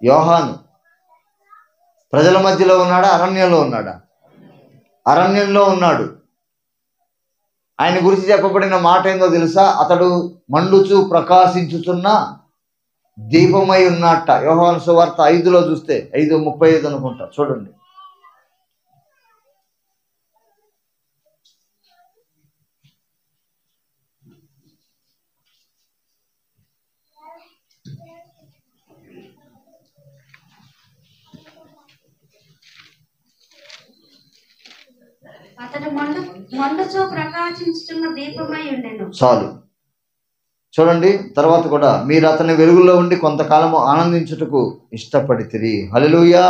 యోహాను ప్రజల మధ్యలో ఉన్నాడా, అరణ్యంలో ఉన్నాడా? అరణ్యంలో ఉన్నాడు. ఆయన గురించి చెప్పబడిన మాట ఏందో తెలుసా? అతడు మండుచు ప్రకాశించుచున్న దీపమై ఉన్నట్ట. యోహాను సువార్త 5లో చూస్తే 5:35 అనుకుంటా, చూడండి. అతడు మండుచు ప్రకాశించుచున్న దీపమై ఉండెను. చాలు, చూడండి. తర్వాత కూడా మీరు అతని వెలుగులో ఉండి కొంతకాలము ఆనందించుటకు ఇష్టపడితిరి. హల్లెలూయా.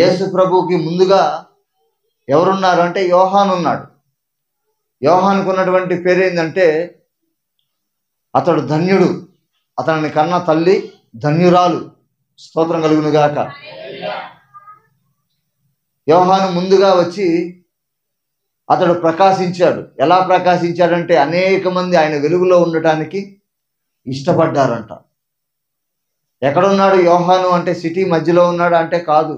యేసు ప్రభువుకి ముందుగా ఎవరున్నారు అంటే యోహాను ఉన్నాడు. యోహానుకు ఉన్నటువంటి పేరు ఏంటంటే అతడు ధన్యుడు, అతనిని కన్న తల్లి ధన్యురాలు. స్తోత్రం కలుగును గాక. యోహాను ముందుగా వచ్చి అతడు ప్రకాశించాడు. ఎలా ప్రకాశించాడంటే అనేక మంది ఆయన వెలుగులో ఉండటానికి ఇష్టపడ్డారంట. ఎక్కడున్నాడు యోహాను అంటే సిటీ మధ్యలో ఉన్నాడు అంటే కాదు,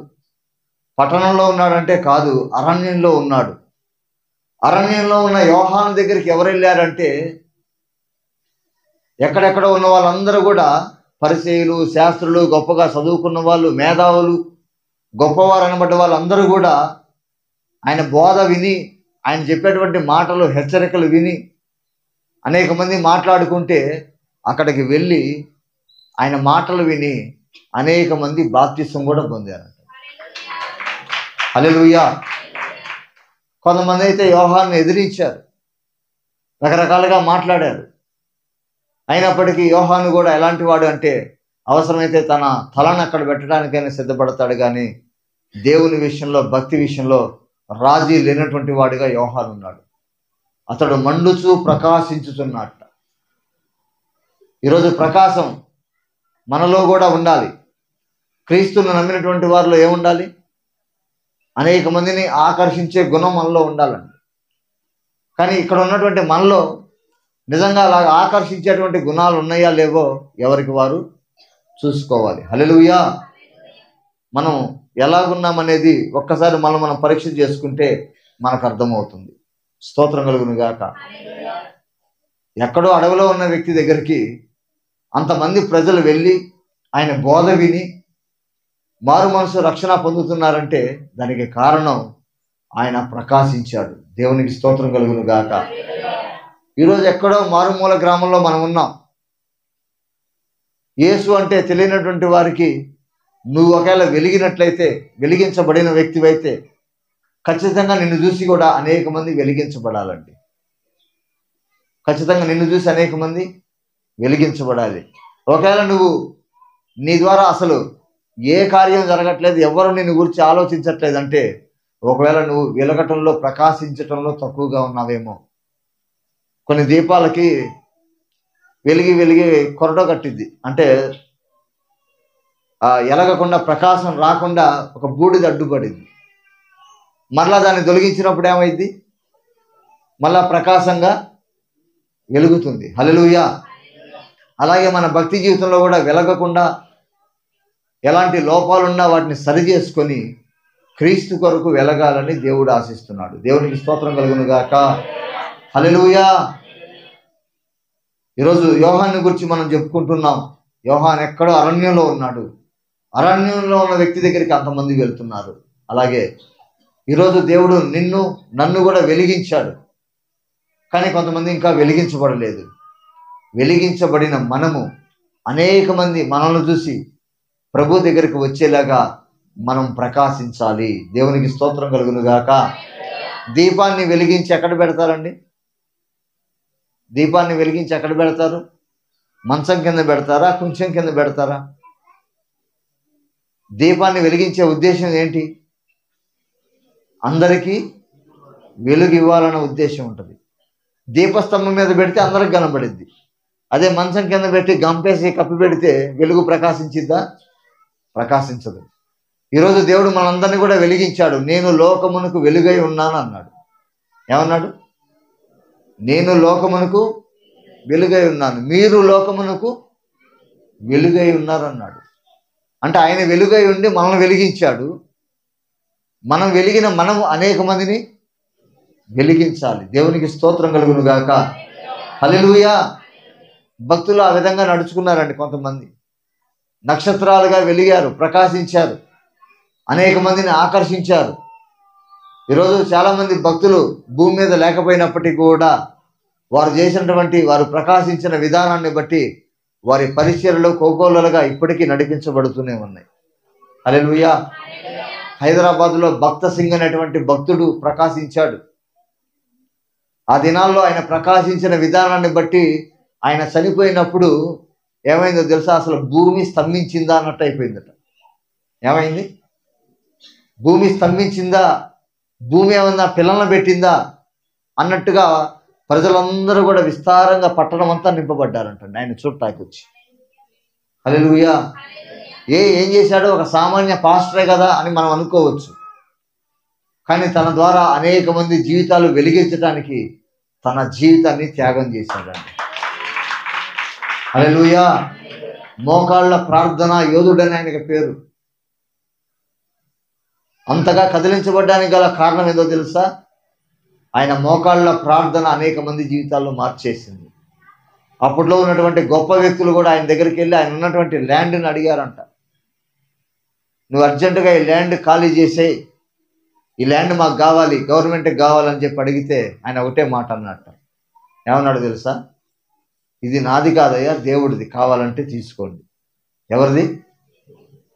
పట్టణంలో ఉన్నాడంటే కాదు, అరణ్యంలో ఉన్నాడు. అరణ్యంలో ఉన్న యోహాను దగ్గరికి ఎవరు వెళ్ళారంటే ఎక్కడెక్కడ ఉన్న వాళ్ళందరూ కూడా పరిసయ్యులు, శాస్త్రులు, గొప్పగా చదువుకున్న వాళ్ళు, మేధావులు, గొప్పవారు అనబడ్డ వాళ్ళందరూ కూడా ఆయన బోధ విని, ఆయన చెప్పేటువంటి మాటలు, హెచ్చరికలు విని అనేక మంది మాట్లాడుకుంటే అక్కడికి వెళ్ళి ఆయన మాటలు విని అనేక మంది బాప్తిసం కూడా పొందారంట. హల్లెలూయా. కొంతమంది అయితే యోహాను ఎదిరించారు, రకరకాలుగా మాట్లాడారు. అయినప్పటికీ యోహాను కూడా ఎలాంటి వాడు అంటే అవసరమైతే తన తలను అక్కడ పెట్టడానికైనా సిద్ధపడతాడు, కానీ దేవుని విషయంలో, భక్తి విషయంలో రాజీ లేనటువంటి వాడిగా యోహాను ఉన్నాడు. అతడు మండుచు ప్రకాశించుతున్నట్ట. ఈరోజు ప్రకాశం మనలో కూడా ఉండాలి. క్రీస్తును నమ్మినటువంటి వారిలో ఏముండాలి? అనేక మందిని ఆకర్షించే గుణం మనలో ఉండాలండి. కానీ ఇక్కడ ఉన్నటువంటి మనలో నిజంగా అలా ఆకర్షించేటువంటి గుణాలు ఉన్నాయా లేవో ఎవరికి వారు చూసుకోవాలి. హల్లెలూయా. మనం ఎలాగున్నామనేది ఒక్కసారి మనం పరీక్ష చేసుకుంటే మనకు అర్థమవుతుంది. స్తోత్రం కలుగును గాక. ఎక్కడో అడవిలో ఉన్న వ్యక్తి దగ్గరికి అంతమంది ప్రజలు వెళ్ళి ఆయన బోధ విని మారు మనసు రక్షణ పొందుతున్నారంటే దానికి కారణం ఆయన ప్రకాశించాడు. దేవునికి స్తోత్రం కలుగును గాక. ఈరోజు ఎక్కడో మారుమూల గ్రామంలో మనం ఉన్నాం. యేసు అంటే తెలియనటువంటి వారికి నువ్వు ఒకవేళ వెలిగినట్లయితే, వెలిగించబడిన వ్యక్తివైతే ఖచ్చితంగా నిన్ను చూసి కూడా అనేక మంది వెలిగించబడాలండి. ఖచ్చితంగా నిన్ను చూసి అనేక మంది వెలిగించబడాలి. ఒకవేళ నువ్వు నీ ద్వారా అసలు ఏ కార్యం జరగట్లేదు, ఎవరు నిన్ను గురించి ఆలోచించట్లేదంటే ఒకవేళ నువ్వు వెలగటంలో, ప్రకాశించటంలో తక్కువగా ఉన్నావేమో. కొన్ని దీపాలకి వెలిగి వెలిగి కొరడ కట్టిద్ది, అంటే ఎలగకుండా, ప్రకాశం రాకుండా ఒక బూడిద అడ్డుపడింది. మరలా దాన్ని తొలగించినప్పుడు ఏమైంది? మళ్ళా ప్రకాశంగా వెలుగుతుంది. హల్లెలూయా. అలాగే మన భక్తి జీవితంలో కూడా వెలగకుండా, ఎలాంటి లోపాలున్నా వాటిని సరి చేసుకొని క్రీస్తు కొరకు వెలగాలని దేవుడు ఆశిస్తున్నాడు. దేవునికి స్తోత్రం కలుగును గాక. హల్లెలూయా. ఈరోజు యోహాను గురించి మనం చెప్పుకుంటున్నాం. యోహాను ఎక్కడో అరణ్యంలో ఉన్నాడు. అరణ్యంలో ఉన్న వ్యక్తి దగ్గరికి అంతమంది వెళ్తున్నారు. అలాగే ఈరోజు దేవుడు నిన్ను, నన్ను కూడా వెలిగించాడు. కానీ కొంతమంది ఇంకా వెలిగించబడలేదు. వెలిగించబడిన మనము అనేక మంది మనల్ని చూసి ప్రభు దగ్గరికి వచ్చేలాగా మనం ప్రకాశించాలి. దేవునికి స్తోత్రం కలుగును గాక. దీపాన్ని వెలిగించి ఎక్కడ పెడతారండి? దీపాన్ని వెలిగించి ఎక్కడ పెడతారు? మంచం కింద పెడతారా? కొంచెం కింద పెడతారా? దీపాన్ని వెలిగించే ఉద్దేశం ఏంటి? అందరికీ వెలుగు ఇవ్వాలన్న ఉద్దేశం ఉంటుంది. దీపస్తంభం మీద పెడితే అందరికి కనబడిద్ది. అదే మంచం కింద పెట్టి గంపేసి కప్పి పెడితే వెలుగు ప్రకాశించిద్దా? ప్రకాశించదు. ఈరోజు దేవుడు మనందరినీ కూడా వెలిగించాడు. నేను లోకమునకు వెలుగై ఉన్నాను అన్నాడు. ఏమన్నాడు? నేను లోకమునకు వెలుగై ఉన్నాను, మీరు లోకమునకు వెలుగై ఉన్నారన్నాడు. అంటే ఆయన వెలుగై ఉండి మనల్ని వెలిగించాడు. మనం వెలిగిన మనము అనేక మందిని వెలిగించాలి. దేవునికి స్తోత్రం కలుగును గాక. హల్లెలూయా. భక్తులు ఆ విధంగా నడుచుకున్నారండి. కొంతమంది నక్షత్రాలుగా వెలిగారు, ప్రకాశించారు, అనేక మందిని ఆకర్షించారు. ఈరోజు చాలామంది భక్తులు భూమి మీద లేకపోయినప్పటికీ కూడా వారు ప్రకాశించిన విధానాన్ని బట్టి వారి పరిచర్యలు కోకోలలుగా ఇప్పటికీ నడిపించబడుతూనే ఉన్నాయి. హల్లెలూయా. హైదరాబాద్లో భక్త సింగ్ అనేటువంటి భక్తుడు ప్రకాశించాడు. ఆ దినాల్లో ఆయన ప్రకాశించిన విధానాన్ని బట్టి ఆయన చనిపోయినప్పుడు ఏమైందో తెలుసా? అసలు భూమి స్తంభించిందా అన్నట్టు అయిపోయిందట. ఏమైంది? భూమి స్తంభించిందా, భూమి ఏమన్నా పిల్లలను పెట్టిందా అన్నట్టుగా ప్రజలందరూ కూడా విస్తారంగా పట్టణం అంతా నింపబడ్డారంటండి ఆయన చూడటానికి వచ్చి. హల్లెలూయా. ఏం చేశాడో, ఒక సామాన్య పాస్టరే కదా అని మనం అనుకోవచ్చు. కానీ తన ద్వారా అనేక మంది జీవితాలు వెలిగించడానికి తన జీవితాన్ని త్యాగం చేశాడండి. హల్లెలూయా. మోకాళ్ళ ప్రార్థన యోధుడని ఆయనకి పేరు. అంతగా కదిలించబడ్డానికి గల కారణం ఏదో తెలుసా? ఆయన మోకాళ్ళ ప్రార్థన అనేక మంది జీవితాల్లో మార్చేసింది. అప్పట్లో ఉన్నటువంటి గొప్ప వ్యక్తులు కూడా ఆయన దగ్గరికి వెళ్ళి ఆయన ఉన్నటువంటి ల్యాండ్ని అడిగారంట. నువ్వు అర్జెంటుగా ఈ ల్యాండ్ ఖాళీ చేసేయి, ఈ ల్యాండ్ మాకు కావాలి, గవర్నమెంట్కి కావాలని చెప్పి అడిగితే ఆయన ఒకటే మాట అన్నట్ట. ఏమన్నాడు తెలుసా? ఇది నాది కాదయ్యా, దేవుడిది, కావాలంటే తీసుకోండి. ఎవరిది?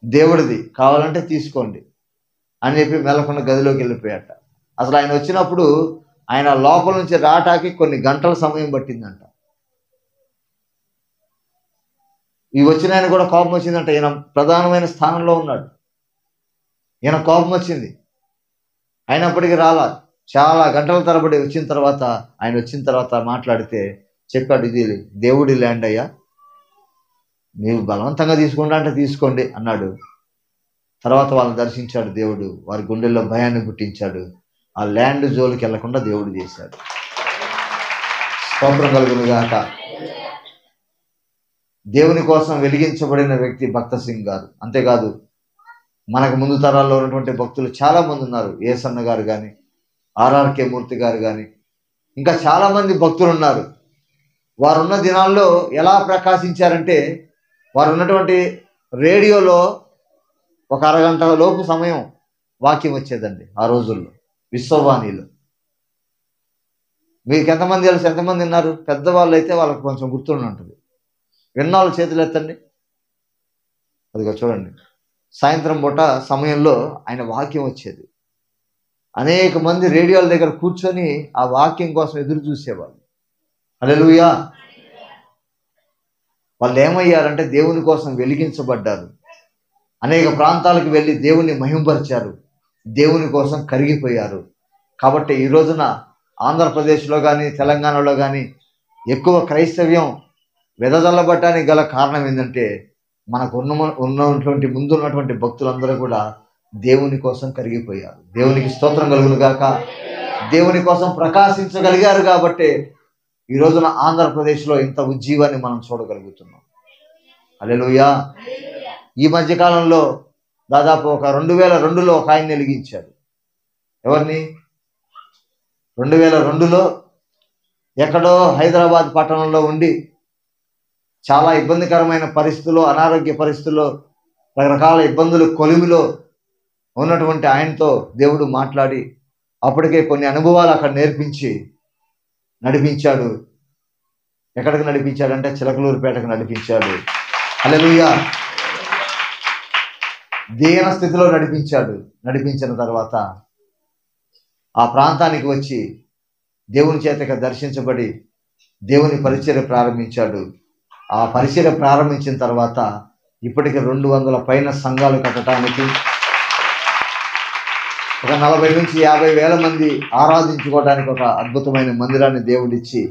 దేవుడిది, కావాలంటే తీసుకోండి అని చెప్పి మెల్లకుండా గదిలోకి వెళ్ళిపోయాట. అసలు ఆయన వచ్చినప్పుడు ఆయన లోపల నుంచి రావటానికి కొన్ని గంటల సమయం పట్టిందంట. ఈ వచ్చిన ఆయన కూడా కోపం వచ్చిందంట. ఈయన ప్రధానమైన స్థానంలో ఉన్నాడు, ఈయన కోపం వచ్చింది. అయినప్పటికీ రాలా. చాలా గంటల తరబడి వచ్చిన తర్వాత మాట్లాడితే చెప్పాడు, ఇది దేవుడి ల్యాండ్ అయ్యా, మీరు బలవంతంగా తీసుకుంటా అంటే తీసుకోండి అన్నాడు. తర్వాత వాళ్ళని దర్శించాడు దేవుడు, వారి గుండెల్లో భయాన్ని పుట్టించాడు. ఆ ల్యాండ్ జోలికి వెళ్లకుండా దేవుడు చేశాడు. స్తోత్రం కలుగును గాక. దేవుని కోసం వెలిగించబడిన వ్యక్తి భక్త సింగ్ గారు. అంతేకాదు, మనకు ముందు తరాల్లో ఉన్నటువంటి భక్తులు చాలా మంది ఉన్నారు. ఏసన్న గారు కానీ, ఆర్ఆర్కే మూర్తి గారు కానీ, ఇంకా చాలామంది భక్తులు ఉన్నారు. వారున్న దినాల్లో ఎలా ప్రకాశించారంటే, వారు ఉన్నటువంటి రేడియోలో ఒక అరగంట లోపు సమయం వాక్యం వచ్చేదండి ఆ రోజుల్లో, విశ్వవాణిలో. మీకు ఎంతమంది తెలుసు? ఎంతమంది విన్నారు? పెద్దవాళ్ళు అయితే వాళ్ళకి కొంచెం గుర్తుండి ఉంటుంది. విన్నాళ్ళు చేతులు ఎత్తండి. అదిగో చూడండి, సాయంత్రం పూట సమయంలో ఆయన వాక్యం వచ్చేది. అనేక మంది రేడియోల దగ్గర కూర్చొని ఆ వాక్యం కోసం ఎదురు చూసేవాళ్ళు. హల్లెలూయా. వాళ్ళు ఏమయ్యారంటే దేవుని కోసం వెలిగించబడ్డారు. అనేక ప్రాంతాలకు వెళ్ళి దేవుని మహింపరిచారు, దేవుని కోసం కరిగిపోయారు. కాబట్టి ఈ రోజున ఆంధ్రప్రదేశ్లో కానీ తెలంగాణలో కానీ ఎక్కువ క్రైస్తవ్యం వెదజల్లబడటానికి గల కారణం ఏంటంటే, మనకు ఉన్నటువంటి ముందున్నటువంటి భక్తులందరూ కూడా దేవుని కోసం కరిగిపోయారు. దేవునికి స్తోత్రం కలుగును గాక. దేవుని కోసం ప్రకాశించగలిగారు కాబట్టి ఈ రోజున ఆంధ్రప్రదేశ్లో ఇంత ఉజ్జీవాన్ని మనం చూడగలుగుతున్నాం. హల్లెలూయా. ఈ మధ్యకాలంలో దాదాపు ఒక 2002లో ఒక ఆయన వెలిగించాడు. ఎవరిని? 2002లో ఎక్కడో హైదరాబాద్ పట్టణంలో ఉండి చాలా ఇబ్బందికరమైన పరిస్థితుల్లో, అనారోగ్య పరిస్థితుల్లో, రకరకాల ఇబ్బందులు కొలిమిలో ఉన్నటువంటి ఆయనతో దేవుడు మాట్లాడి అప్పటికే కొన్ని అనుభవాలు అక్కడ నేర్పించి నడిపించాడు. ఎక్కడికి నడిపించాడంటే చిలకలూరుపేటకు నడిపించాడు. హల్లెలూయా. దీన స్థితిలో నడిపించాడు. నడిపించిన తర్వాత ఆ ప్రాంతానికి వచ్చి దేవుని చేత దర్శించబడి దేవుని పరిచర్య ప్రారంభించాడు. ఆ పరిచర్య ప్రారంభించిన తర్వాత ఇప్పటికి 200 పైన సంఘాలు కట్టడానికి, ఒక 40 నుంచి 50 వేల మంది ఆరాధించుకోవడానికి ఒక అద్భుతమైన మందిరాన్ని దేవుడిచ్చి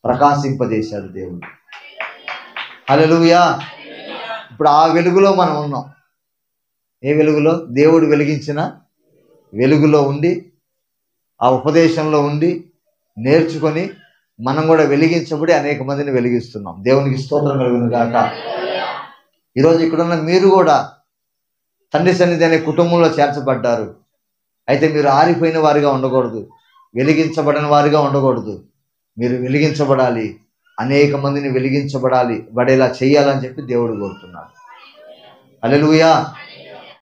ప్రకాశింపజేశాడు దేవుడు. హల్లెలూయా. ఇప్పుడు ఆ వెలుగులో మనం ఉన్నాం. ఏ వెలుగులో? దేవుడు వెలిగించిన వెలుగులో ఉండి, ఆ ఉపదేశంలో ఉండి నేర్చుకొని మనం కూడా వెలిగించబడి అనేక మందిని వెలిగిస్తున్నాం. దేవునికి స్తోత్రం కలుగును గాక. ఈరోజు ఇక్కడున్న మీరు కూడా తండ్రి సన్నిధి అనే కుటుంబంలో చేర్చబడ్డారు. అయితే మీరు ఆరిపోయిన వారిగా ఉండకూడదు, వెలిగించబడిన వారిగా ఉండకూడదు. మీరు వెలిగించబడాలి, అనేక మందిని బడేలా చేయాలని చెప్పి దేవుడు కోరుతున్నాడు. హల్లెలూయా.